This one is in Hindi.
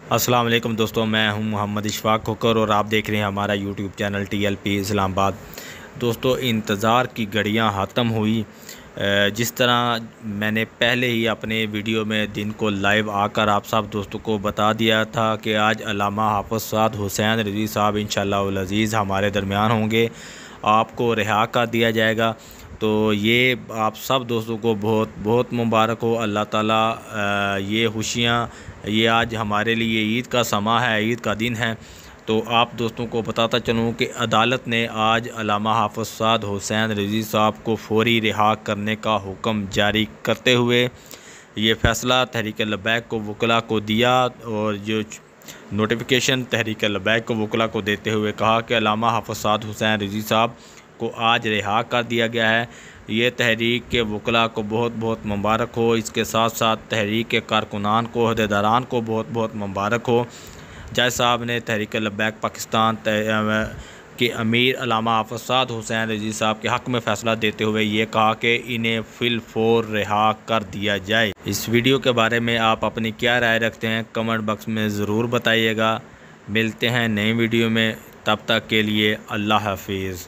अस्सलाम वालेकुम दोस्तों, मैं हूं मोहम्मद इशफाक खोकर और आप देख रहे हैं हमारा यूट्यूब चैनल TLP इस्लामाबाद। दोस्तों, इंतज़ार की घड़ियां ख़त्म हुई। जिस तरह मैंने पहले ही अपने वीडियो में दिन को लाइव आकर आप सब दोस्तों को बता दिया था कि आज अल्लामा हाफ़िज़ साद हुसैन रिज़वी साहब इंशाअल्लाह अज़ीज़ हमारे दरमियान होंगे, आपको रिहा कर दिया जाएगा। तो ये आप सब दोस्तों को बहुत बहुत मुबारक हो। अल्लाह ताला ये खुशियाँ, ये आज हमारे लिए ईद का समा है, ईद का दिन है। तो आप दोस्तों को बताता चलूँ कि अदालत ने आज अल्लामा हाफ़िज़ साद हुसैन रिज़वी साहब को फ़ौरी रिहा करने का हुक्म जारी करते हुए ये फ़ैसला तहरीक लब्बैक को वकला को दिया और जो नोटिफिकेशन तहरीक लब्बैक को वकला को देते हुए कहा कि अल्लामा हाफ़िज़ साद हुसैन रिज़वी साहब को आज रिहा कर दिया गया है। ये तहरीक के वकला को बहुत बहुत मुबारक हो। इसके साथ साथ तहरीक के कारकुनान को, अहदेदारान को बहुत बहुत मुबारक हो। जज साहब ने तहरीक लब्बैक पाकिस्तान के अमीर अल्लामा हाफ़िज़ साद हुसैन रिज़वी साहब के हक़ में फ़ैसला देते हुए ये कहा कि इन्हें फ़िलफ़ौर रिहा कर दिया जाए। इस वीडियो के बारे में आप अपनी क्या राय रखते हैं, कमेंट बॉक्स में ज़रूर बताइएगा। मिलते हैं नई वीडियो में, तब तक के लिए अल्लाह हाफ़िज़।